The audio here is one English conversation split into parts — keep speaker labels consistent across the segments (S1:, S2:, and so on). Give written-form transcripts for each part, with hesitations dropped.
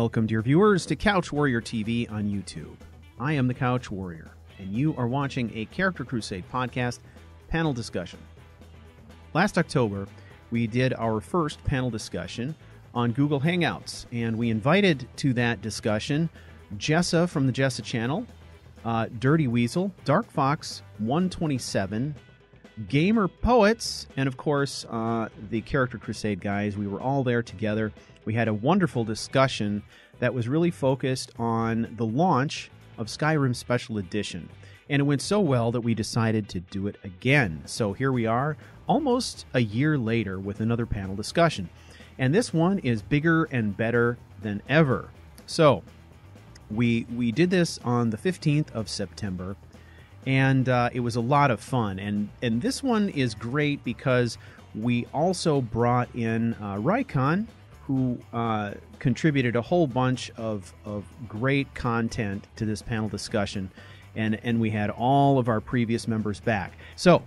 S1: Welcome, dear viewers, to Couch Warrior TV on YouTube. I am the Couch Warrior, and you are watching a Character Crusade podcast panel discussion. Last October, we did our first panel discussion on Google Hangouts, and we invited to that discussion Jessa from the Jessa channel, Dirty Weasel, Dark Fox 127, Gamer Poets, and of course, the Character Crusade guys. We were all there together. We had a wonderful discussion that was really focused on the launch of Skyrim Special Edition. And it went so well that we decided to do it again. So here we are, almost a year later, with another panel discussion. And this one is bigger and better than ever. So we did this on the 15th of September, and it was a lot of fun. And this one is great because we also brought in Rycon, who contributed a whole bunch of great content to this panel discussion, and we had all of our previous members back. So,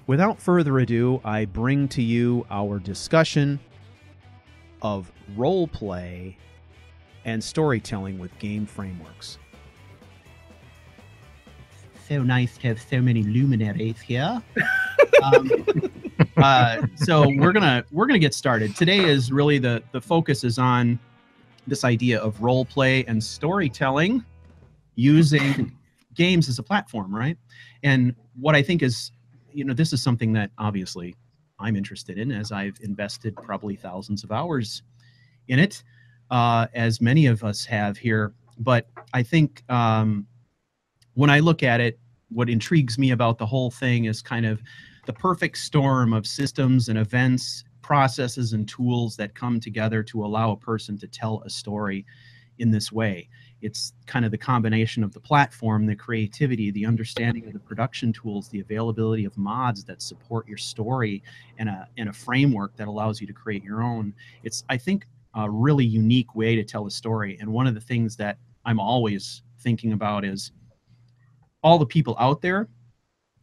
S1: without further ado, I bring to you our discussion of role play and storytelling with game frameworks.
S2: So nice to have so many luminaries here. So we're gonna get started. Today is really the focus is on this idea of role play and storytelling using games as a platform, right? And what I think is, this is something that obviously I'm interested in, as I've invested probably thousands of hours in it, as many of us have here. But I think when I look at it, what intrigues me about the whole thing is kind of the perfect storm of systems and events, processes and tools that come together to allow a person to tell a story in this way. It's kind of the combination of the platform, the creativity, the understanding of the production tools, the availability of mods that support your story, and a framework that allows you to create your own. It's, I think, a really unique way to tell a story. And one of the things that I'm always thinking about is all the people out there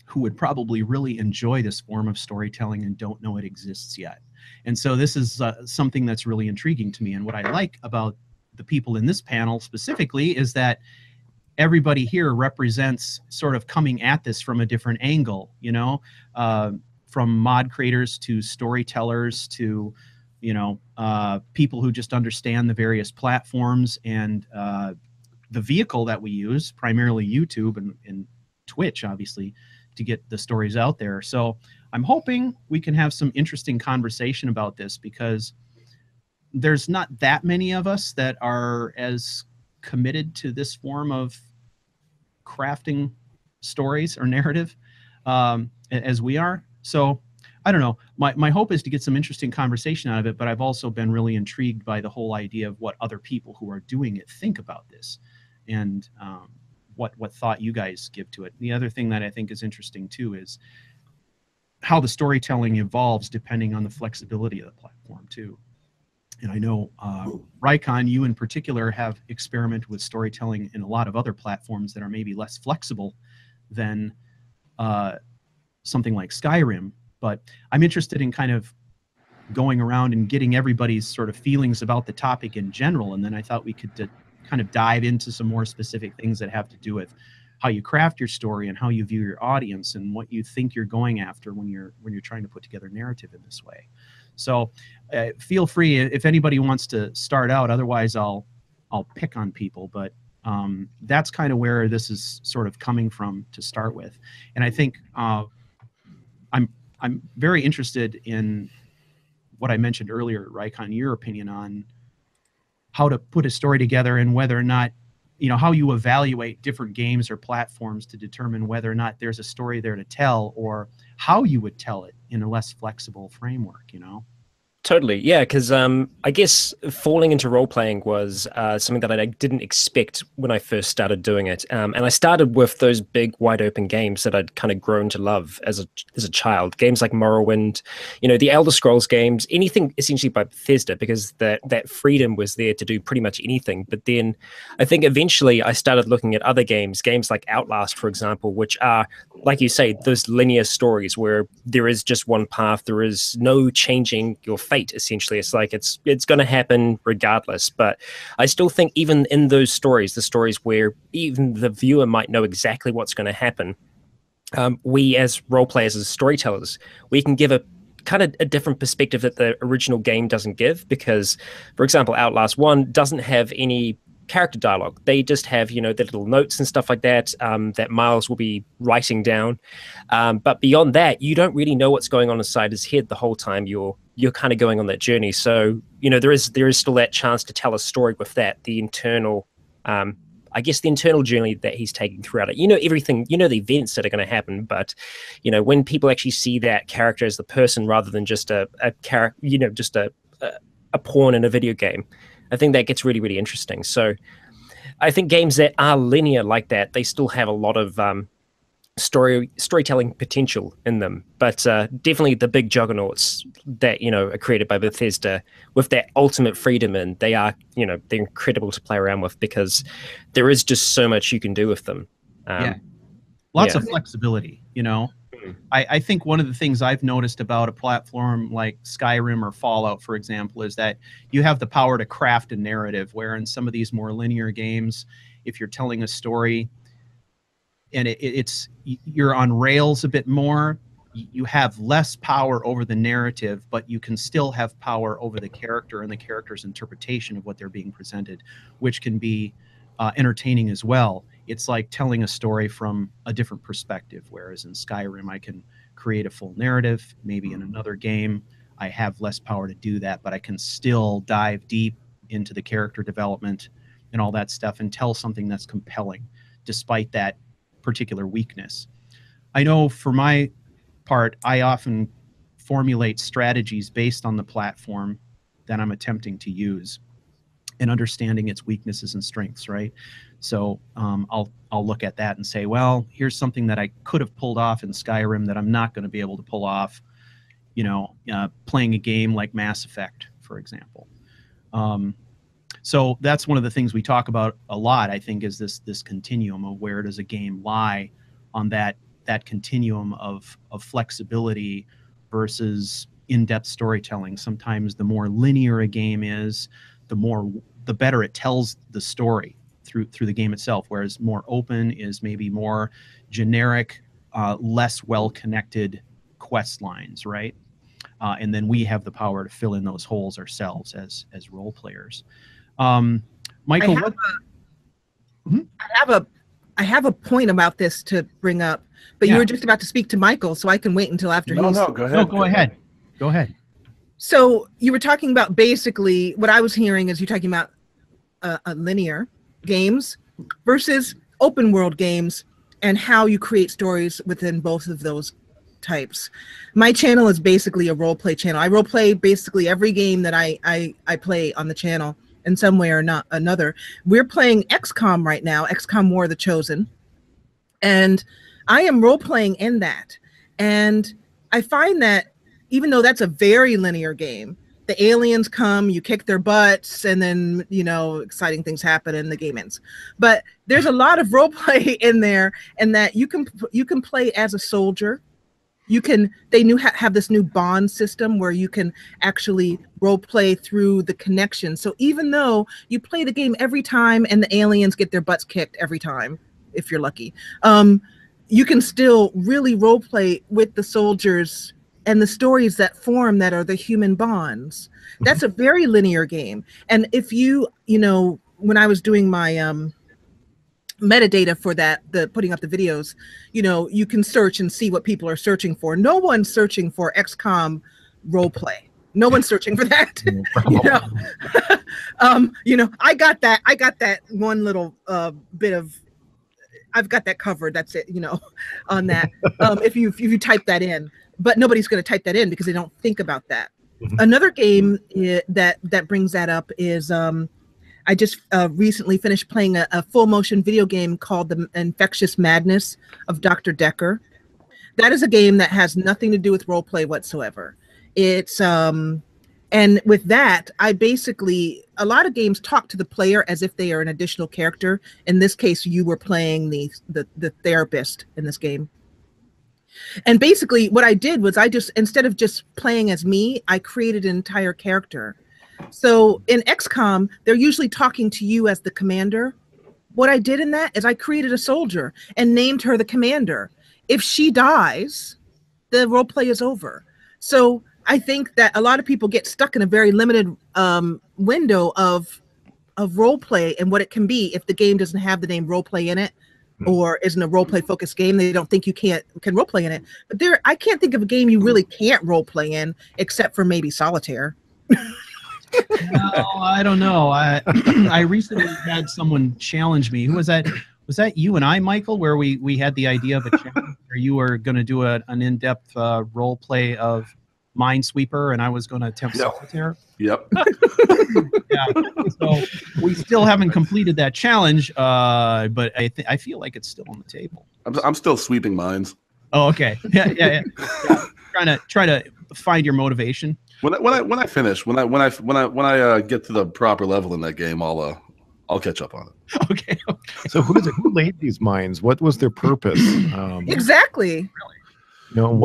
S2: who would probably really enjoy this form of storytelling and don't know it exists yet. And so this is something that's really intriguing to me. And what I like about the people in this panel specifically is that everybody here represents sort of coming at this from a different angle, from mod creators to storytellers to, people who just understand the various platforms and the vehicle that we use, primarily YouTube and Twitch, obviously, to get the stories out there. So I'm hoping we can have some interesting conversation about this, because there's not that many of us that are as committed to this form of crafting stories or narrative as we are. So I don't know. My hope is to get some interesting conversation out of it, but I've also been really intrigued by the whole idea of what other people who are doing it think about this, and what thought you guys give to it. The other thing that I think is interesting too is how the storytelling evolves depending on the flexibility of the platform too. And I know, Rycon, you in particular have experimented with storytelling in a lot of other platforms that are maybe less flexible than something like Skyrim. But I'm interested in kind of going around and getting everybody's sort of feelings about the topic in general. And then I thought we could kind of dive into some more specific things that have to do with how you craft your story and how you view your audience and what you think you're going after when you're trying to put together narrative in this way. So feel free if anybody wants to start out. Otherwise, I'll pick on people. But that's kind of where this is sort of coming from to start with. And I think I'm very interested in what I mentioned earlier, Rycon, your opinion on how to put a story together and whether or not, how you evaluate different games or platforms to determine whether or not there's a story there to tell, or how you would tell it in a less flexible framework,
S3: Totally, yeah, because I guess falling into role-playing was something that I didn't expect when I first started doing it. And I started with those big, wide-open games that I'd kind of grown to love as a child. Games like Morrowind, the Elder Scrolls games, anything essentially by Bethesda, because that freedom was there to do pretty much anything. But then I think eventually I started looking at other games like Outlast, for example, which are, like you say, those linear stories where there is just one path, there is no changing your fate fate, essentially. It's like it's going to happen regardless. But I still think even in those stories, the stories where even the viewer might know exactly what's going to happen, we as role players, as storytellers, we can give a kind of a different perspective that the original game doesn't give. Because, for example, Outlast 1 doesn't have any character dialogue. They just have, you know, the little notes and stuff like that that Miles will be writing down. But beyond that, you don't really know what's going on inside his head the whole time you're kind of going on that journey. So, you know, there is still that chance to tell a story with that, the internal I guess the internal journey that he's taking throughout it. You know everything, you know the events that are going to happen, but you know when people actually see that character as the person rather than just a character, you know, just a pawn in a video game, I think that gets really, really interesting. So I think games that are linear like that, they still have a lot of storytelling potential in them, but definitely the big juggernauts that, you know, are created by Bethesda with that ultimate freedom, and they are, you know, they're incredible to play around with because there is just so much you can do with them.
S1: Lots of flexibility, you know. I think one of the things I've noticed about a platform like Skyrim or Fallout, for example, is that you have the power to craft a narrative, where in some of these more linear games, if you're telling a story and you're on rails a bit more, you have less power over the narrative, but you can still have power over the character and the character's interpretation of what they're being presented, which can be entertaining as well. It's like telling a story from a different perspective, whereas in Skyrim, I can create a full narrative. Maybe in another game, I have less power to do that, but I can still dive deep into the character development and all that stuff and tell something that's compelling, despite that particular weakness. I know for my part, I often formulate strategies based on the platform that I'm attempting to use and understanding its weaknesses and strengths, right? So I'll look at that and say, well, here's something that I could have pulled off in Skyrim that I'm not going to be able to pull off, you know, playing a game like Mass Effect, for example. So that's one of the things we talk about a lot, I think, is this continuum of where does a game lie on that continuum of flexibility versus in-depth storytelling. Sometimes the more linear a game is, the better it tells the story through the game itself, whereas more open is maybe more generic, less well-connected quest lines, right? And then we have the power to fill in those holes ourselves as role players. Michael,
S4: I have a point about this to bring up, but you were just about to speak to Michael, so I can wait until after he's...
S5: No, go ahead.
S1: No, go ahead. Go ahead.
S4: So you were talking about, basically what I was hearing is you're talking about linear games versus open world games and how you create stories within both of those types. My channel is basically a role play channel. I role play basically every game that I play on the channel in some way or not another. We're playing XCOM right now, XCOM War of the Chosen, and I am role playing in that. And I find that even though that's a very linear game, the aliens come, you kick their butts, and then, you know, exciting things happen and the game ends. But there's a lot of role play in there, and that you can play as a soldier. They have this new bond system where you can actually role play through the connection. So even though you play the game every time and the aliens get their butts kicked every time, if you're lucky, you can still really role play with the soldiers and the stories that form that are the human bonds. That's a very linear game. And if you know, when I was doing my metadata for that, putting up the videos, you know, you can search and see what people are searching for. No one's searching for XCOM role play. No one's searching for that. You know, you know, I got that one little bit of, I've got that covered. That's it, you know, on that. If you type that in, but nobody's going to type that in because they don't think about that. Another game that brings that up is I just recently finished playing a full motion video game called The Infectious Madness of Dr. Decker. That is a game that has nothing to do with role play whatsoever. It's and with that, I basically, a lot of games talk to the player as if they are an additional character. In this case, you were playing the therapist in this game. And basically what I did was I just, instead of just playing as me, I created an entire character. So in XCOM, they're usually talking to you as the commander. What I did in that is I created a soldier and named her the commander. If she dies, the role play is over. So I think that a lot of people get stuck in a very limited window of role play and what it can be if the game doesn't have the name role play in it, or isn't a role play focused game. They don't think you can role play in it. But I can't think of a game you really can't role play in except for maybe solitaire.
S2: No, I don't know. I recently had someone challenge me. Who was that? Was that you and I, Michael, where we had the idea of a challenge where you were going to do an in-depth role play of Minesweeper, and I was going to attempt solitaire?
S5: Yep.
S2: Yeah. So we still haven't completed that challenge, but I feel like it's still on the table.
S5: I'm still sweeping mines.
S2: Oh, okay. Yeah. Trying to find your motivation.
S5: When I finish, when I get to the proper level in that game, I'll catch up on it.
S2: Okay.
S6: So who laid these mines? What was their purpose?
S4: Exactly.
S6: No,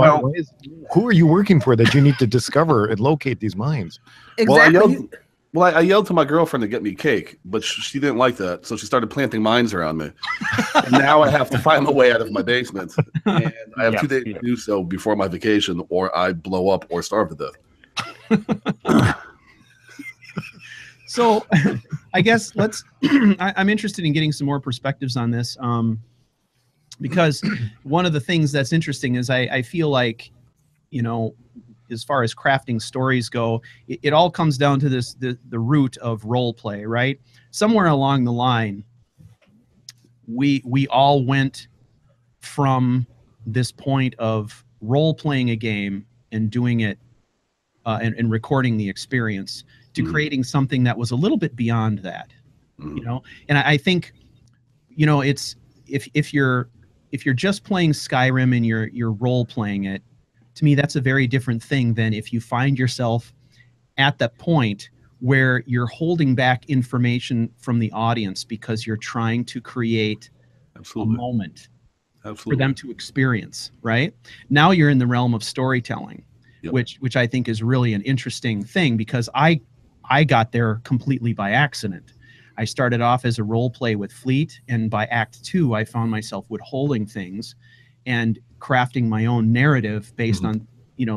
S6: who are you working for that you need to discover and locate these mines?
S4: Exactly.
S5: I yelled to my girlfriend to get me cake, but she didn't like that, so she started planting mines around me. And now I have to find my way out of my basement, and I have 2 days to do so before my vacation, or I blow up or starve to death.
S2: So, I guess I'm interested in getting some more perspectives on this. Because one of the things that's interesting is I feel like, as far as crafting stories go, it all comes down to the root of role play, right? Somewhere along the line, we all went from this point of role playing a game and doing it and recording the experience to creating something that was a little bit beyond that, And I think, it's if you're just playing Skyrim and you're role playing it, to me that's a very different thing than if you find yourself at that point where you're holding back information from the audience because you're trying to create a moment for them to experience, right? Now you're in the realm of storytelling, which I think is really an interesting thing, because I got there completely by accident. I started off as a role play with Fleet, and by Act 2, I found myself withholding things and crafting my own narrative based on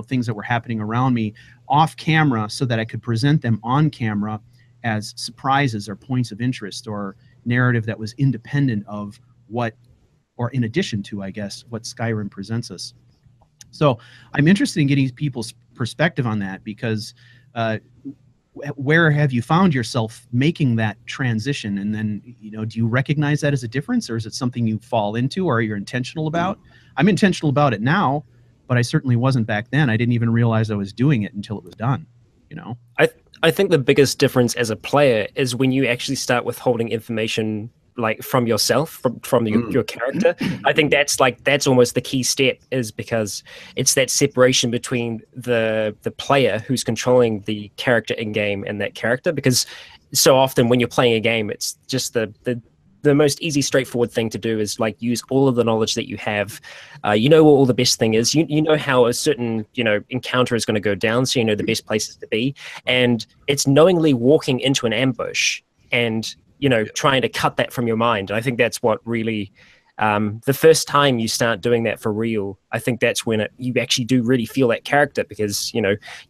S2: things that were happening around me off camera, so that I could present them on camera as surprises or points of interest or narrative that was independent of or in addition to, I guess, what Skyrim presents us. So I'm interested in getting people's perspective on that, because where have you found yourself making that transition? And then, do you recognize that as a difference, or is it something you fall into or you're intentional about? I'm intentional about it now, but I certainly wasn't back then. I didn't even realize I was doing it until it was done,
S3: I think the biggest difference as a player is when you actually start withholding information like from yourself, from your character. I think that's almost the key step, is because it's that separation between the player who's controlling the character in game and that character. Because so often when you're playing a game, it's just the most easy, straightforward thing to do is like use all of the knowledge that you have. What all the best thing is. You know how a certain encounter is going to go down, so you know the best places to be, and it's knowingly walking into an ambush and trying to cut that from your mind. And I think that's what really, the first time you start doing that for real, I think that's when you actually do really feel that character, because,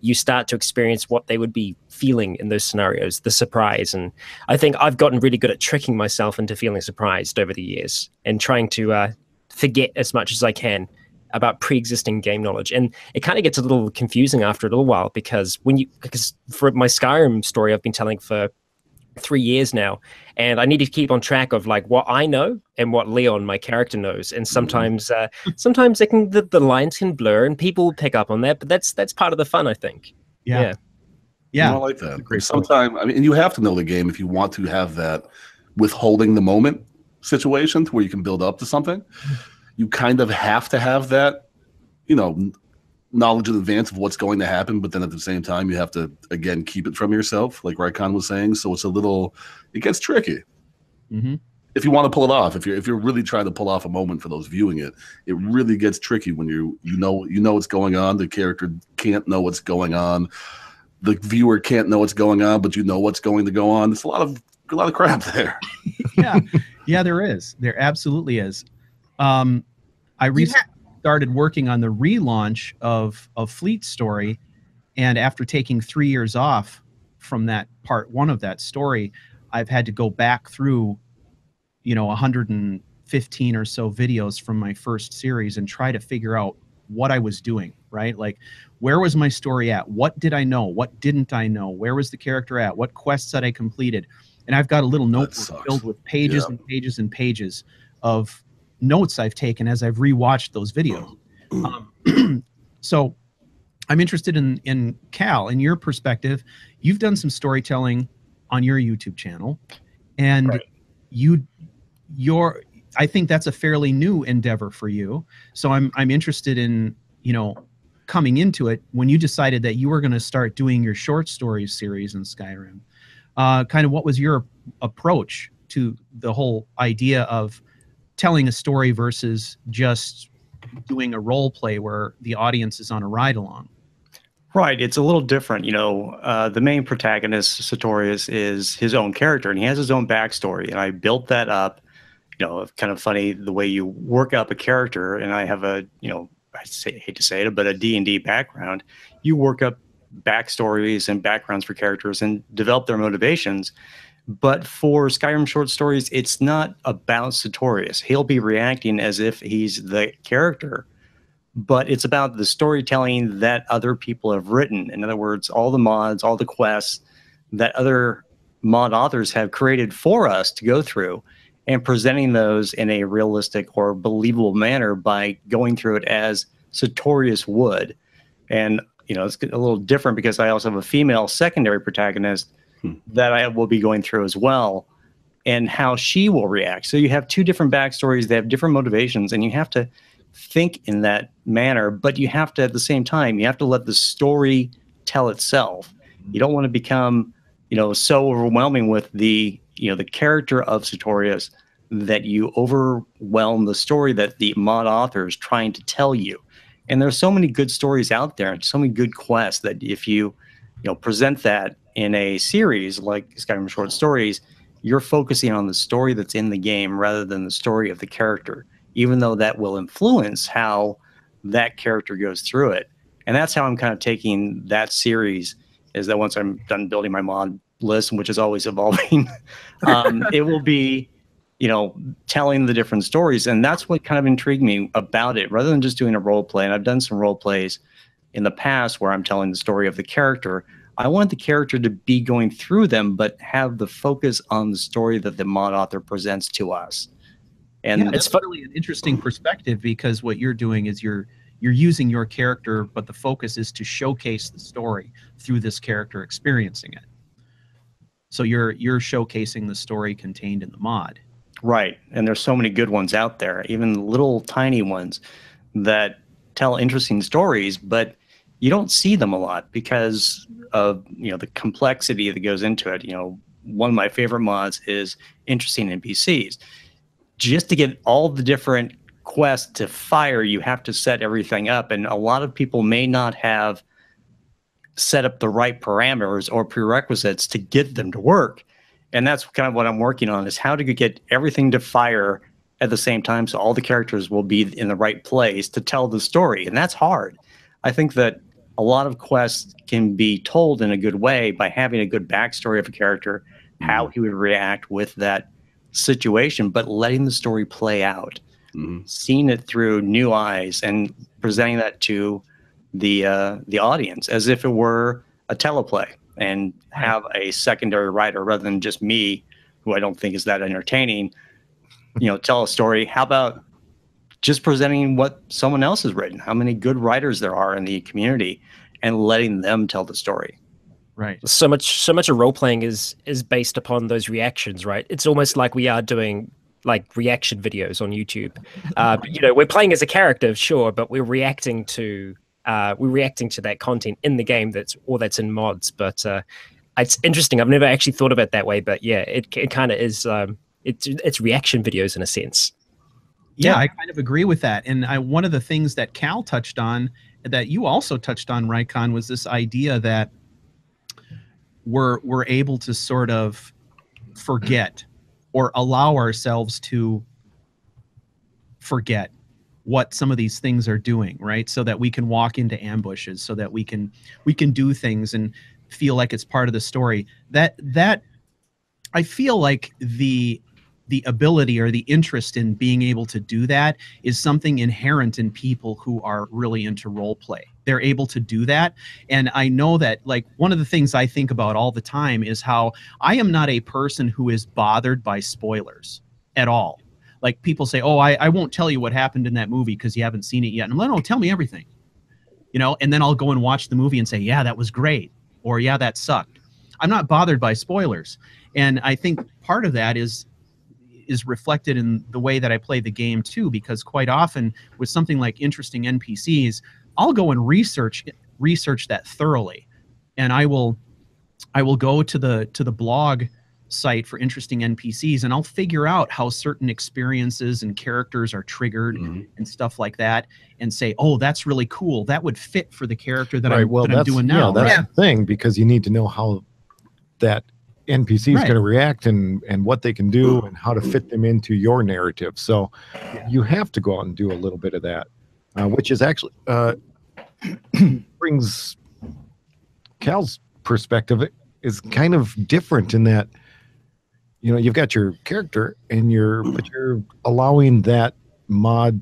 S3: you start to experience what they would be feeling in those scenarios, the surprise. And I think I've gotten really good at tricking myself into feeling surprised over the years and trying to forget as much as I can about pre-existing game knowledge. And it kind of gets a little confusing after a little while, because for my Skyrim story I've been telling for 3 years now, and I need to keep on track of like what I know and what Leon, my character, knows. And sometimes the lines can blur and people pick up on that, but that's part of the fun, I think.
S2: Yeah.
S5: I like that. Sometimes, and you have to know the game if you want to have that withholding the moment situation to where you can build up to something. You kind of have to have that, knowledge in advance of what's going to happen, but then at the same time you have to again keep it from yourself, like Raikon was saying. So it gets tricky. if you want to pull it off, if you're really trying to pull off a moment for those viewing it, it really gets tricky when you know what's going on. The character can't know what's going on. The viewer can't know what's going on, but you know what's going to go on. There's a lot of crap there.
S2: Yeah, there is. There absolutely is. I recently started working on the relaunch of Fleet Story, and after taking 3 years off from that part one of that story, I've had to go back through 115 or so videos from my first series and try to figure out what I was doing, right? Like, where was my story at? What did I know? What didn't I know? Where was the character at? What quests had I completed? And I've got a little notebook filled with pages and pages and pages of notes I've taken as I've rewatched those videos. So I'm interested in Cal, in your perspective. You've done some storytelling on your YouTube channel, and I think that's a fairly new endeavor for you. So I'm interested in, coming into it, when you decided that you were going to start doing your short stories series in Skyrim, kind of what was your approach to the whole idea of telling a story versus just doing a role play where the audience is on a ride along?
S7: Right. It's a little different. The main protagonist, Sartorius, is his own character, and he has his own backstory. And I built that up, kind of funny the way you work up a character. And I have a, hate to say it, but a D&D background. You work up backstories and backgrounds for characters and develop their motivations. But for Skyrim short stories, it's not about Sartorius. He'll be reacting as if he's the character, but it's about the storytelling that other people have written. In other words, all the mods, all the quests that other mod authors have created for us to go through, and presenting those in a realistic or believable manner by going through it as Sartorius would. And, it's a little different because I also have a female secondary protagonist that I will be going through as well, and how she will react. So you have two different backstories, they have different motivations, and you have to think in that manner, but you have to, at the same time, you have to let the story tell itself. You don't want to become, so overwhelming with the character of Sartorius that you overwhelm the story that the mod author is trying to tell you. And there's so many good stories out there, and so many good quests that if you present that in a series like Skyrim Short Stories, you're focusing on the story that's in the game rather than the story of the character, even though that will influence how that character goes through it. And that's how I'm kind of taking that series, is that once I'm done building my mod list, which is always evolving, it will be, telling the different stories. And that's what kind of intrigued me about it, rather than just doing a role play. And I've done some role plays in the past where I'm telling the story of the character. I want the character to be going through them, but have the focus on the story that the mod author presents to us. And
S2: it's really an interesting perspective, because what you're doing is you're using your character, but the focus is to showcase the story through this character experiencing it. So you're showcasing the story contained in the mod.
S7: Right. And there's so many good ones out there, even little tiny ones that tell interesting stories, but you don't see them a lot because of the complexity that goes into it. One of my favorite mods is interesting NPCs. Just to get all the different quests to fire, you have to set everything up, and a lot of people may not have set up the right parameters or prerequisites to get them to work. And that's kind of what I'm working on, is how to get everything to fire at the same time so all the characters will be in the right place to tell the story. And that's hard. I think that a lot of quests can be told in a good way by having a good backstory of a character, how he would react with that situation, but letting the story play out, seeing it through new eyes, and presenting that to the audience as if it were a teleplay, and have a secondary writer rather than just me, who I don't think is that entertaining, tell a story. How about just presenting what someone else has written? How many good writers there are in the community, and letting them tell the story.
S2: Right.
S3: So much of role playing is based upon those reactions, right? It's almost like we are doing like reaction videos on YouTube. We're playing as a character, sure, but we're reacting to that content in the game that's in mods. But it's interesting. I've never actually thought of it that way, but yeah, it kind of is it's reaction videos in a sense.
S2: Yeah, I kind of agree with that. And one of the things that Cal touched on, that you also touched on, Rycon, was this idea that we're able to sort of forget or allow ourselves to forget what some of these things are doing, right? So that we can walk into ambushes, so that we can do things and feel like it's part of the story. That I feel like the ability or the interest in being able to do that is something inherent in people who are really into role play. They're able to do that. And I know that, like, one of the things I think about all the time is how I am not a person who is bothered by spoilers at all. Like, people say, oh, I won't tell you what happened in that movie because you haven't seen it yet. And I'm like, no, tell me everything. You know, and then I'll go and watch the movie and say, yeah, that was great. Or yeah, that sucked. I'm not bothered by spoilers. And I think part of that is reflected in the way that I play the game too, because quite often with something like interesting NPCs, I'll go and research that thoroughly. And I will go to the blog site for interesting NPCs, and I'll figure out how certain experiences and characters are triggered and stuff like that, and say, oh, that's really cool. That would fit for the character that I'm doing now.
S6: Yeah, that's the thing, because you need to know how that NPC is going to react and what they can do and how to fit them into your narrative. So you have to go out and do a little bit of that, which is actually brings Cal's perspective is kind of different in that, you know, you've got your character and but you're allowing that mod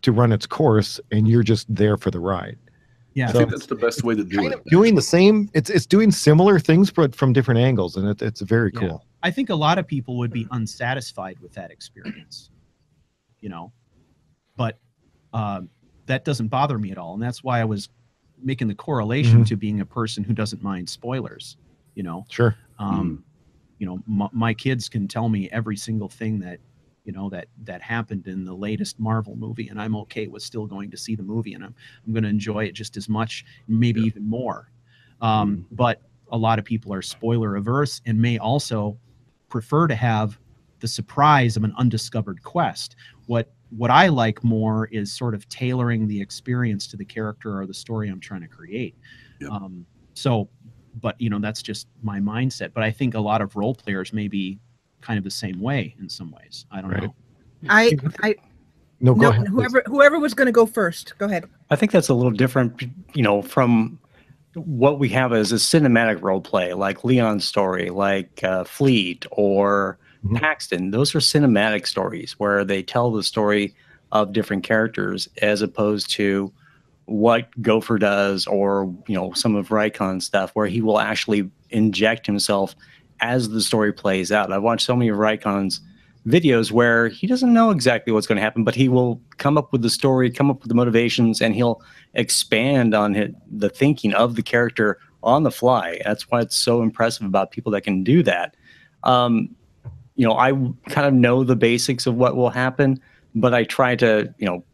S6: to run its course and you're just there for the ride.
S2: Yeah,
S5: I think that's the best way to do it.
S6: Doing the same, it's doing similar things, but from different angles, and it's very cool.
S2: I think a lot of people would be unsatisfied with that experience, you know, but that doesn't bother me at all, and that's why I was making the correlation to being a person who doesn't mind spoilers. You know,
S6: sure.
S2: You know, my kids can tell me every single thing that, you know, that happened in the latest Marvel movie, and I'm okay with still going to see the movie, and I'm going to enjoy it just as much, maybe even more. But a lot of people are spoiler averse and may also prefer to have the surprise of an undiscovered quest. What I like more is sort of tailoring the experience to the character or the story I'm trying to create. But you know, that's just my mindset. But I think a lot of role players may be kind of the same way in some ways. I don't know.
S6: Go ahead.
S4: Whoever was going to go first, go ahead.
S7: I think that's a little different, you know, from what we have as a cinematic role play, like Leon's story, like Fleet or Paxton. Those are cinematic stories where they tell the story of different characters, as opposed to what Gopher does, or, you know, some of Rycon's stuff where he will actually inject himself as the story plays out. I've watched so many of Rycon's videos where he doesn't know exactly what's going to happen, but he will come up with the story, come up with the motivations, and he'll expand on the thinking of the character on the fly. That's why it's so impressive about people that can do that. You know, I kind of know the basics of what will happen, but I try to, you know,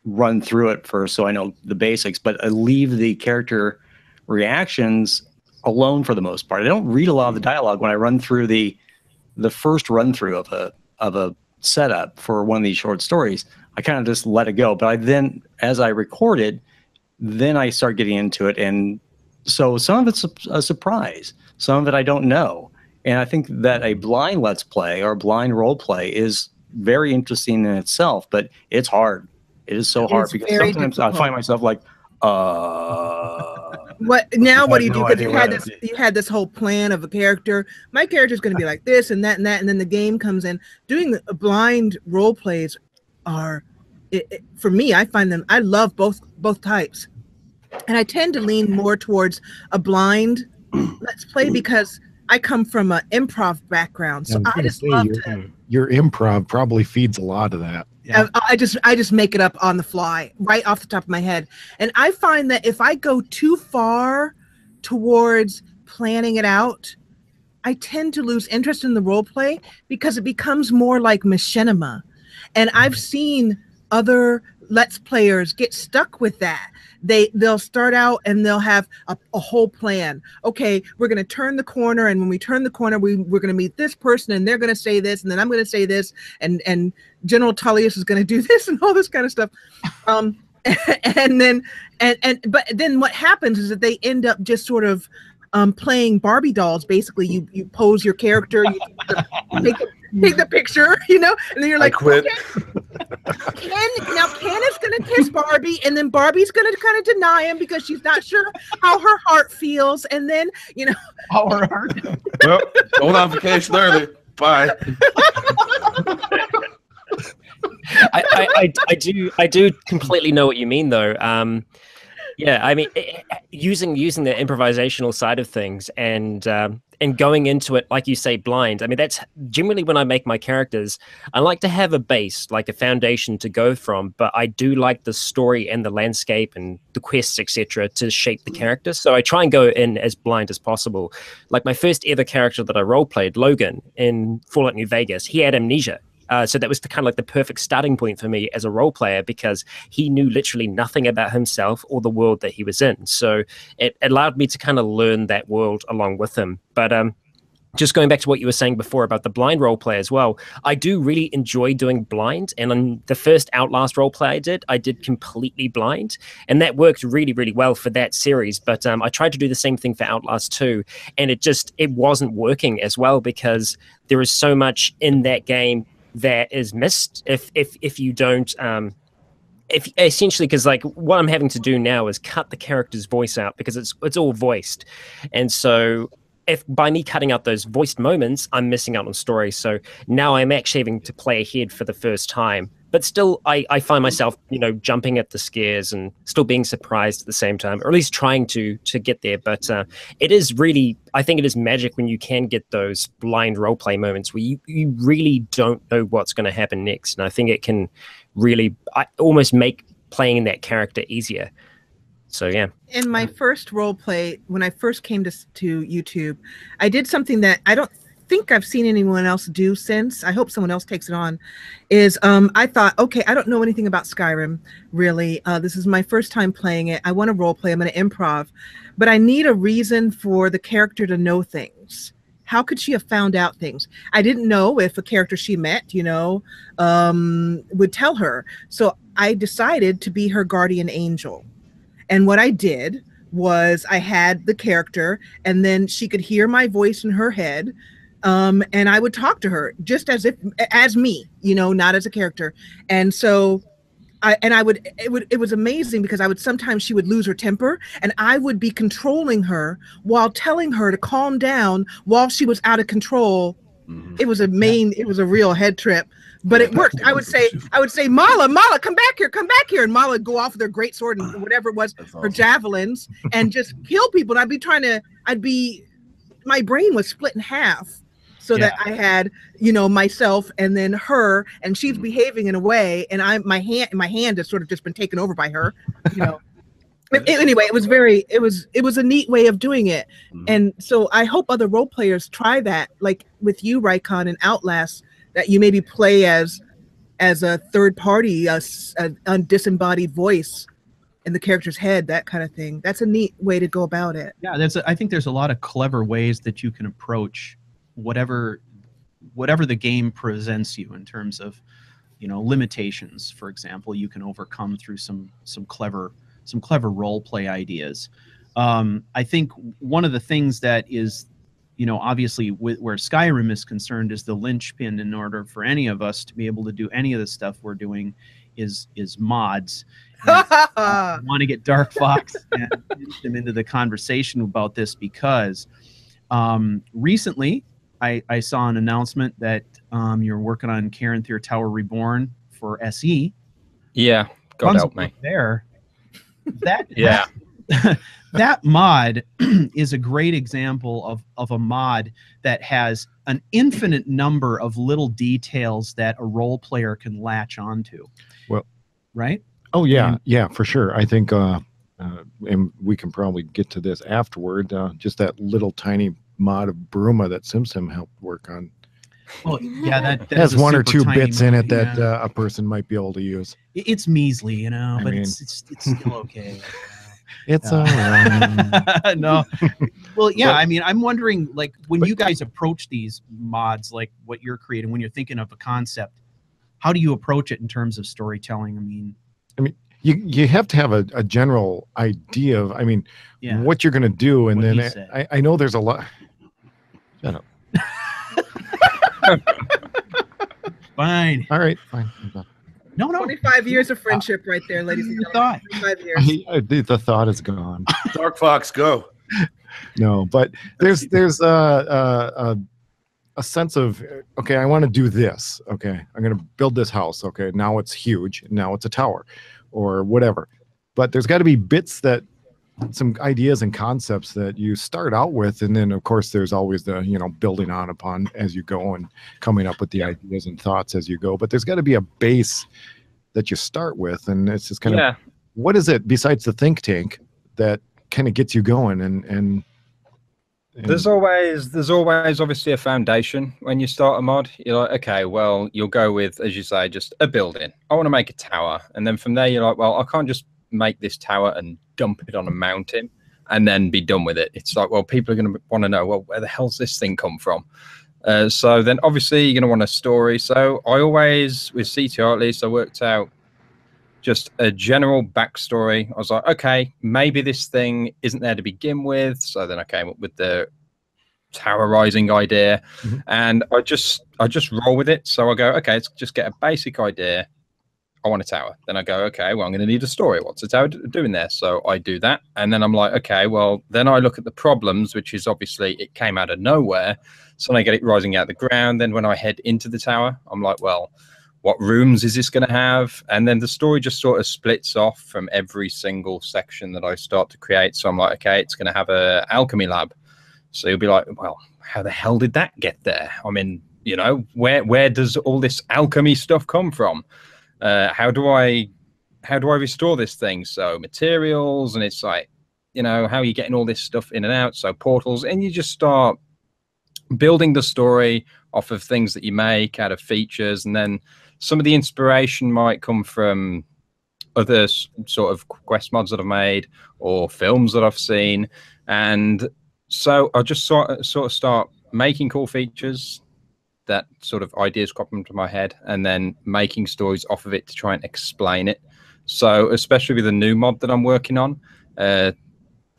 S7: run through it first so I know the basics, but I leave the character reactions alone for the most part. I don't read a lot of the dialogue when I run through the first run through of a setup for one of these short stories. I kind of just let it go. But then as I record it, then I start getting into it. And so some of it's a surprise. Some of it I don't know. And I think that a blind let's play or blind role play is very interesting in itself, but it's hard. It is so hard because sometimes difficult. I find myself like,
S4: what do you do? Because you had this whole plan of a character. My character is going to be like this and that, and then the game comes in. Doing the blind role plays are, for me, I find them. I love both types, and I tend to lean more towards a blind let's play because I come from an improv background, so I just love
S6: your improv probably feeds a lot of that.
S4: Yeah. I just make it up on the fly, right off the top of my head. And I find that if I go too far towards planning it out, I tend to lose interest in the role play because it becomes more like machinima. And I've seen other lets players get stuck with that. They'll start out and they'll have a whole plan. Okay, we're going to turn the corner, and when we turn the corner, we're going to meet this person, and they're going to say this, and then I'm going to say this, and General Tullius is going to do this, and all this kind of stuff. But then what happens is that they end up just sort of playing Barbie dolls. Basically, you pose your character, you take the picture, you know, and then you're like,
S5: quit.
S4: Okay, Ken is going to kiss Barbie, and then Barbie's going to kind of deny him because she's not sure how her heart feels, and then, you know.
S2: How her heart.
S5: Well, going on vacation early. Bye.
S3: I do completely know what you mean, though. Yeah, I mean, using the improvisational side of things and going into it, like you say, blind. I mean, that's generally when I make my characters. I like to have a base, like a foundation to go from, but I do like the story and the landscape and the quests, etc., to shape the character. So I try and go in as blind as possible. Like my first ever character that I role-played, Logan, in Fallout New Vegas, he had amnesia. So that was kind of like the perfect starting point for me as a role player, because he knew literally nothing about himself or the world that he was in. So it allowed me to kind of learn that world along with him. But just going back to what you were saying before about the blind role play as well, I do really enjoy doing blind. And on the first Outlast role play I did completely blind. And that worked really, really well for that series. But I tried to do the same thing for Outlast 2. And it wasn't working as well, because there is so much in that game that is missed if you don't essentially, because like what I'm having to do now is cut the character's voice out, because it's all voiced. And so if by me cutting out those voiced moments, I'm missing out on story. So now I'm actually having to play ahead for the first time. But still, I find myself, you know, jumping at the scares and still being surprised at the same time, or at least trying to get there. But it is really, I think it is magic when you can get those blind roleplay moments where you really don't know what's going to happen next. And I think it can really almost make playing that character easier. So, yeah.
S4: In my first role play, when I first came to YouTube, I did something that I don't think I've seen anyone else do since. I hope someone else takes it on. Is I thought, okay, I don't know anything about Skyrim, really. This is my first time playing it. I want to role play. I'm going to improv, but I need a reason for the character to know things. How could she have found out things? I didn't know if a character she met, you know, would tell her. So I decided to be her guardian angel. And what I did was I had the character, and then she could hear my voice in her head. And I would talk to her just as me, you know, not as a character. And so it was amazing, because sometimes she would lose her temper, and I would be controlling her while telling her to calm down while she was out of control. Mm-hmm. It was a real head trip, but it worked. I would say, Mala, come back here. And Mala would go off with her great sword and whatever it was, her javelins, and just kill people. And my brain was split in half. So that I had, you know, myself and then her, and she's behaving in a way, and my hand has sort of just been taken over by her, you know. Anyway, it was a neat way of doing it. And so I hope other role players try that, like with you, Raikon, and Outlast, that you maybe play as a third party, a disembodied voice in the character's head, that kind of thing. That's a neat way to go about it.
S2: Yeah, I think there's a lot of clever ways that you can approach whatever the game presents you in terms of, you know, limitations. For example, you can overcome through some clever role play ideas. I think one of the things that is, you know, obviously where Skyrim is concerned, is the linchpin in order for any of us to be able to do any of the stuff we're doing is mods. I want to get Dark Fox and introduce him into the conversation about this, because recently I saw an announcement that you're working on Caranthir Tower Reborn for SE.
S8: Yeah, God help me.
S2: There. That mod is a great example of a mod that has an infinite number of little details that a role player can latch onto.
S6: Well,
S2: right?
S6: Oh yeah, yeah, for sure. I think, and we can probably get to this afterward. Just that little tiny mod of Bruma that SimSim helped work on.
S2: Well, yeah, that
S6: has
S2: is a
S6: one or
S2: super
S6: two
S2: tiny
S6: bits in it
S2: movie,
S6: that
S2: yeah.
S6: a person might be able to use.
S2: It's measly, you know,
S6: I
S2: but
S6: mean,
S2: it's still okay.
S6: It's all right.
S2: No, well, yeah. I mean, I'm wondering, like, when you guys approach these mods, like what you're creating, when you're thinking of a concept, how do you approach it in terms of storytelling? I mean,
S6: you have to have a general idea of,
S2: yeah,
S6: what you're going to do, and
S2: what he
S6: then
S2: said.
S6: I know there's a lot. Shut up.
S2: Fine.
S6: All right, fine. I'm done.
S2: No.
S4: 25 years of friendship right there, ladies and gentlemen. 25 years.
S6: The thought is gone.
S5: Dark Fox, go.
S6: No, but there's a sense of, okay, I want to do this. Okay, I'm going to build this house. Okay, now it's huge. Now it's a tower, or whatever. But there's got to be bits that, some ideas and concepts that you start out with, and then of course there's always the building on upon as you go and coming up with the ideas and thoughts as you go. But there's got to be a base that you start with, and it's just kind of, what is it besides the think tank that kind of gets you going? And
S8: there's always obviously a foundation when you start a mod. You're like, okay, well, you'll go with, as you say, just a building. I want to make a tower, and then from there you're like, well, I can't just make this tower and dump it on a mountain and then be done with it. It's like, well, people are going to want to know, well, where the hell's this thing come from? So then obviously you're going to want a story. So I always, with CTR at least, I worked out just a general backstory. I was like, okay, maybe this thing isn't there to begin with. So then I came up with the tower rising idea, and I just roll with it. So I go, okay, let's just get a basic idea. I want a tower. Then I go, okay, well, I'm going to need a story. What's the tower doing there? So I do that. And then I'm like, okay, well, then I look at the problems, which is obviously it came out of nowhere. So when I get it rising out of the ground, then when I head into the tower, I'm like, well, what rooms is this going to have? And then the story just sort of splits off from every single section that I start to create. So I'm like, okay, it's going to have a alchemy lab. So you'll be like, well, how the hell did that get there? I mean, where does all this alchemy stuff come from? How do I restore this thing? So materials, and it's like, how are you getting all this stuff in and out? So portals, and you just start building the story off of things that you make out of features, and then some of the inspiration might come from other sort of quest mods that I've made or films that I've seen. And so I just sort of start making cool features, that sort of ideas crop into my head, and then making stories off of it to try and explain it. So especially with the new mod that I'm working on, the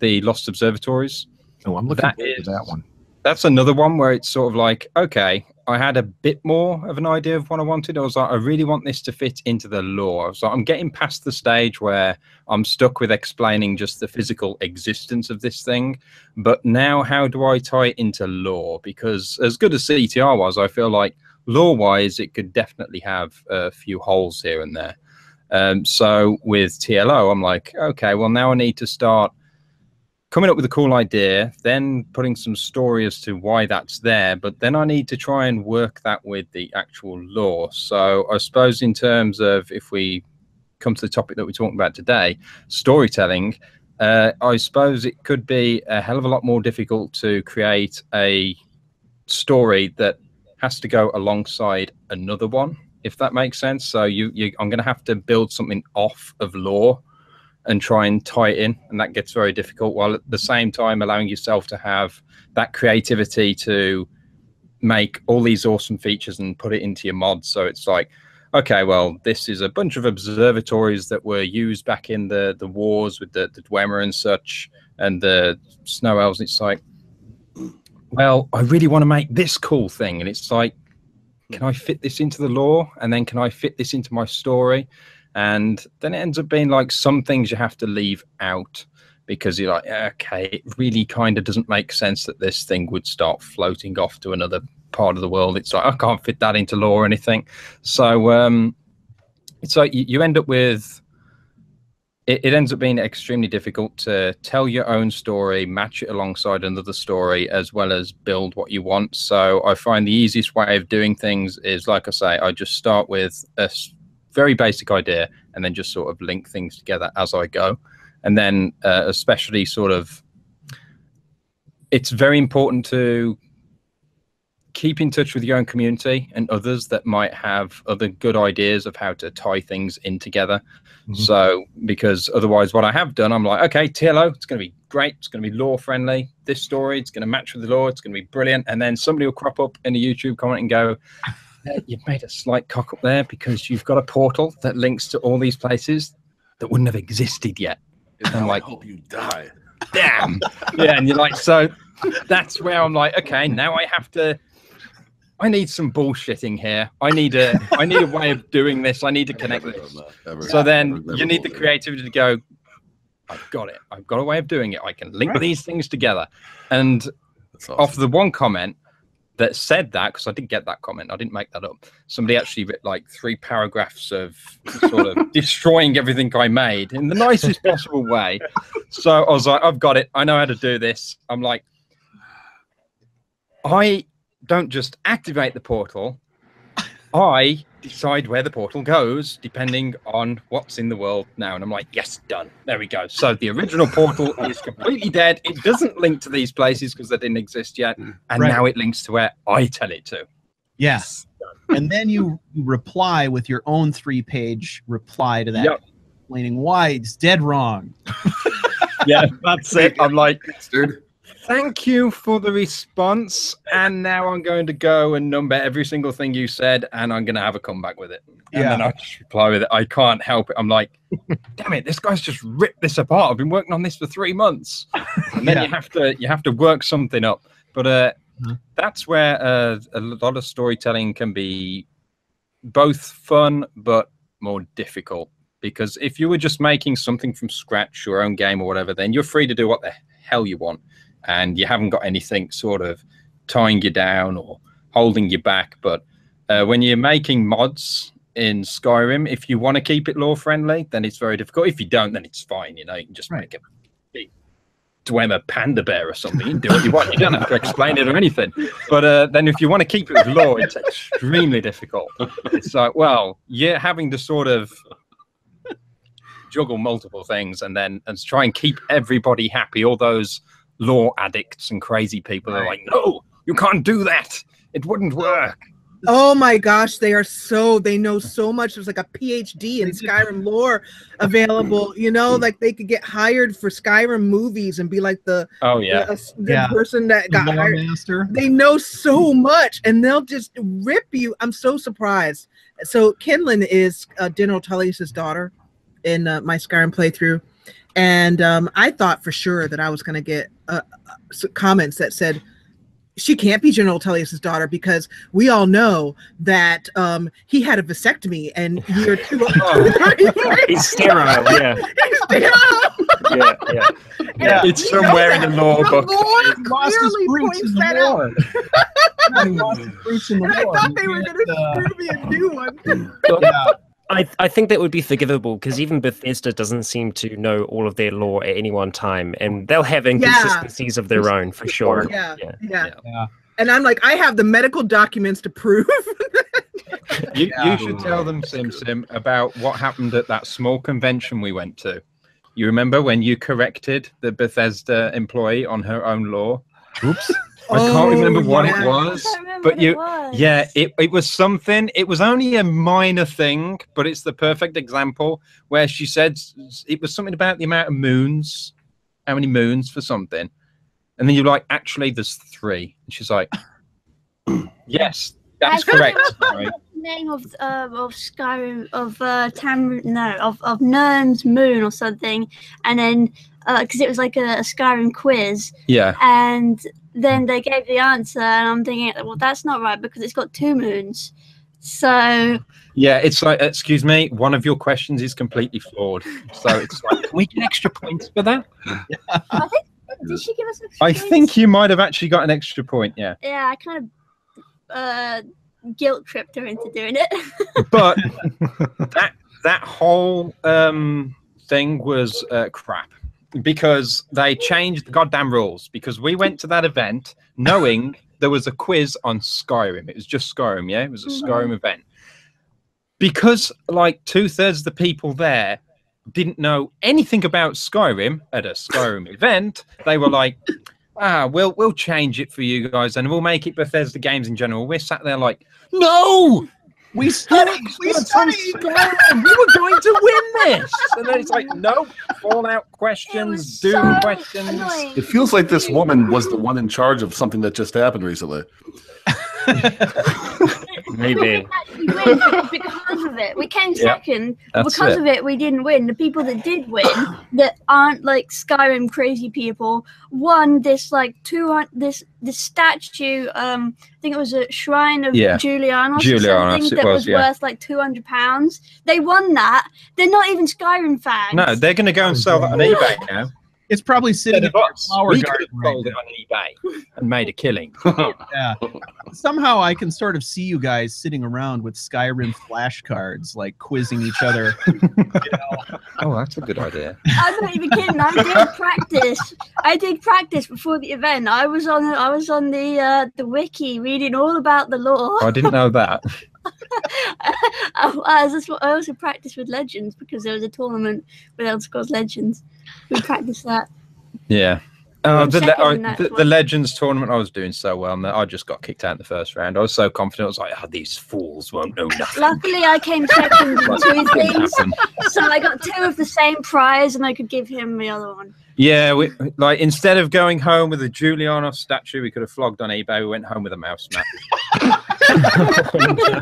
S8: Lost Observatories.
S6: Oh, I'm looking forward to that one.
S8: That's another one where it's sort of like, okay, I had a bit more of an idea of what I wanted. I was like, I really want this to fit into the lore. So I'm getting past the stage where I'm stuck with explaining just the physical existence of this thing. But now how do I tie it into lore? Because as good as CTR was, I feel like lore-wise, it could definitely have a few holes here and there. So with TLO, I'm like, okay, well, now I need to start coming up with a cool idea, then putting some story as to why that's there, but then I need to try and work that with the actual lore. So I suppose in terms of, if we come to the topic that we're talking about today, storytelling, I suppose it could be a hell of a lot more difficult to create a story that has to go alongside another one, if that makes sense. So I'm going to have to build something off of lore and try and tie it in, and that gets very difficult, while at the same time allowing yourself to have that creativity to make all these awesome features and put it into your mods. So it's like, okay, well, this is a bunch of observatories that were used back in the wars with the Dwemer and such, and the snow elves. It's like, well, I really want to make this cool thing, and it's like, can I fit this into the lore, and then can I fit this into my story? And then it ends up being like some things you have to leave out, because you're like, okay, it really kind of doesn't make sense that this thing would start floating off to another part of the world. It's like, I can't fit that into lore or anything. So it's like you end up with, it ends up being extremely difficult to tell your own story, match it alongside another story, as well as build what you want. So I find the easiest way of doing things is, like I say, I just start with a very basic idea and then just sort of link things together as I go. And then especially sort of, it's very important to keep in touch with your own community and others that might have other good ideas of how to tie things in together. So, because otherwise what I have done, I'm like, okay, TLO, it's going to be great. It's going to be lore friendly. This story, it's going to match with the lore. It's going to be brilliant. And then somebody will crop up in a YouTube comment and go, you've made a slight cock up there because you've got a portal that links to all these places that wouldn't have existed yet. And I'm like,
S5: I hope you die.
S8: Damn. Yeah. And you're like, so that's where I'm like, okay, now I need some bullshitting here. I need a way of doing this. I need to connect this. So then you need the creativity to go, I've got it. I've got a way of doing it. I can link these things together. And awesome. Off the one comment that said that, because I did get that comment, I didn't make that up. Somebody actually wrote like 3 paragraphs of sort of destroying everything I made in the nicest possible way. So I was like, I've got it. I know how to do this. I'm like, I don't just activate the portal. I decide where the portal goes depending on what's in the world now. And I'm like, yes, done. There we go. So the original portal is completely dead. It doesn't link to these places because they didn't exist yet. And now it links to where I tell it to.
S2: Yes. And then you reply with your own 3-page reply to that, explaining why it's dead wrong.
S8: Yeah, that's it. I'm like, thank you for the response. And now I'm going to go and number every single thing you said, and I'm going to have a comeback with it. And then I just reply with it. I can't help it. I'm like, damn it, this guy's just ripped this apart. I've been working on this for 3 months. And then you have to work something up. But that's where a lot of storytelling can be both fun but more difficult. Because if you were just making something from scratch, your own game or whatever, then you're free to do what the hell you want. And you haven't got anything sort of tying you down or holding you back. But when you're making mods in Skyrim, if you want to keep it lore friendly, then it's very difficult. If you don't, then it's fine. You know, you can just make a big Dwemer panda bear or something. You can do what you want. You don't have to explain it or anything. But then if you want to keep it with lore, it's extremely difficult. It's like, well, you're having to sort of juggle multiple things and try and keep everybody happy. All those lore addicts and crazy people are like, no, you can't do that. It wouldn't work.
S4: Oh my gosh, they know so much. There's like a PhD in Skyrim lore available, you know, like they could get hired for Skyrim movies and be like the person that got hired. Master. They know so much and they'll just rip you. I'm so surprised. So Kinlan is General Tullius's daughter in my Skyrim playthrough. And I thought for sure that I was going to get comments that said, she can't be General Tullius's daughter because we all know that he had a vasectomy and year 2.
S3: He's sterile, yeah.
S4: He's sterile.
S3: Yeah.
S8: It's somewhere in the lore book.
S4: Clearly points that out. And I thought they were going to screw me a new one.
S3: I think that would be forgivable because even Bethesda doesn't seem to know all of their lore at any one time, and they'll have inconsistencies of their own for sure.
S4: Yeah. And I'm like, I have the medical documents to prove.
S8: You should tell them, Sim, about what happened at that small convention we went to. You remember when you corrected the Bethesda employee on her own lore? Oops. I can't remember what it was, but it was something. It was only a minor thing, but it's the perfect example where she said it was something about the amount of moons, how many moons for something, and then you're like, actually, there's 3, and she's like, yes, that's correct.
S9: Right? The name of Skyrim of of Nirn's moon or something, and then because it was like a Skyrim quiz, and then they gave the answer, and I'm thinking, well, that's not right because it's got 2 moons. So
S8: it's like, excuse me, one of your questions is completely flawed. So it's like, can we get extra points for that?
S9: I think, did she give us extra
S8: I
S9: points?
S8: think you might have actually got an extra point. Yeah.
S9: Yeah, I kind of guilt tripped her into doing it.
S8: But that whole thing was crap. Because they changed the goddamn rules. Because we went to that event knowing there was a quiz on Skyrim. It was just Skyrim, yeah? It was a Skyrim event. Because like 2/3 of the people there didn't know anything about Skyrim at a Skyrim event, they were like, we'll change it for you guys, and we'll make it Bethesda Games in general. We're sat there like, no, we studied. We were going to win this, and then it's like, no, Fallout questions, Doom questions.
S9: Annoying.
S5: It feels like this woman was the one in charge of something that just happened recently.
S3: Maybe.
S9: We win because of it. We came second. Because of it, we didn't win. The people that did win, that aren't like Skyrim crazy people, won this like this statue. I think it was a shrine of Julianos or something that was worth like £200. They won that. They're not even Skyrim fans.
S8: No, they're going to go and sell that on eBay now.
S2: It's probably sitting in a flower
S8: we
S2: garden.
S8: We could have sold it on eBay and made a killing.
S2: Yeah. Somehow I can sort of see you guys sitting around with Skyrim flashcards, like quizzing each other.
S8: Oh, that's a good idea.
S9: I'm not even kidding. I did practice. I did practice before the event. I was on the wiki reading all about the lore.
S8: I didn't know that.
S9: I also practiced with Legends because there was a tournament with Elder Scrolls Legends. We practiced that.
S8: Yeah. The Legends tournament, I was doing so well, and I just got kicked out in the first round. I was so confident. I was like, these fools won't know nothing.
S9: Luckily, I came second in 2 things, so I got 2 of the same prize, and I could give him the other one.
S8: Yeah, like instead of going home with a Julianos statue, we could have flogged on eBay. We went home with a mouse mat.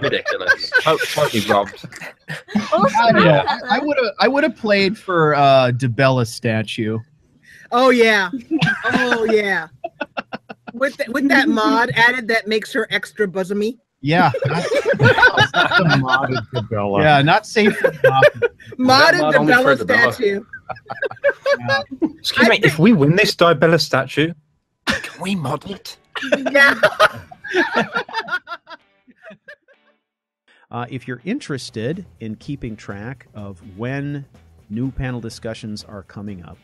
S8: Ridiculous. Totally robbed.
S2: I would have played for DeBella statue.
S4: Oh yeah, oh yeah. With that mod added, that makes her extra bosomy.
S2: Yeah.
S6: Modded DeBella.
S2: Yeah, not safe for
S4: modded DeBella statue.
S2: Yeah.
S8: Excuse me, if we win this DeBella statue, can we mod it?
S4: Yeah.
S1: If you're interested in keeping track of when new panel discussions are coming up,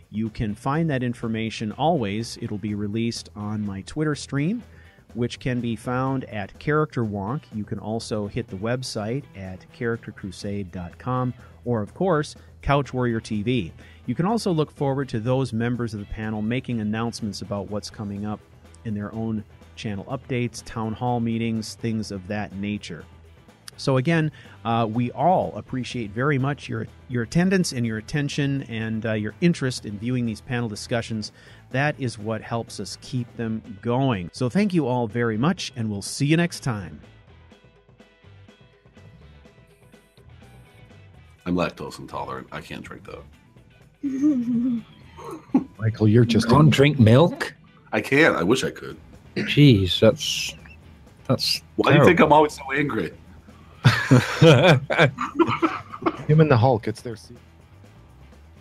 S1: you can find that information always. It'll be released on my Twitter stream, which can be found at Character Wonk. You can also hit the website at charactercrusade.com, or of course, CouchWarriorTV. You can also look forward to those members of the panel making announcements about what's coming up in their own channel updates, town hall meetings, things of that nature. So again, we all appreciate very much your attendance and your attention and your interest in viewing these panel discussions. That is what helps us keep them going. So thank you all very much, and we'll see you next time.
S5: I'm lactose intolerant. I can't drink that.
S6: Michael, you're just
S8: Can't drink milk?
S5: I can. I wish I could.
S8: Jeez, that's
S5: Why do you think I'm always so angry?
S6: him and the Hulk. It's their secret.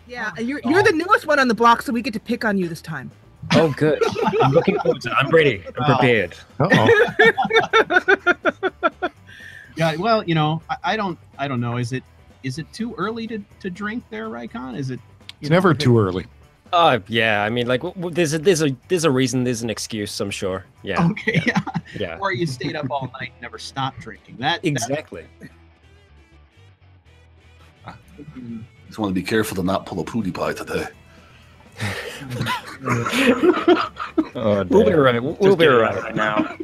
S4: Yeah, you're the newest one on the block, so we get to pick on you this time.
S3: Oh, good. I'm looking forward to it. I'm ready. I'm prepared.
S2: Yeah, well, you know, I don't know. Is it too early to drink there, Rycon? Is it?
S6: It's never too early.
S3: Yeah. I mean, like, there's a reason. There's an excuse. I'm sure. Yeah.
S2: Okay.
S3: Yeah.
S2: Or you stayed up all night and never stopped drinking.
S3: Exactly.
S5: Just want to be careful to not pull a pootie pie today.
S3: We'll be all right. We'll be all right
S7: now.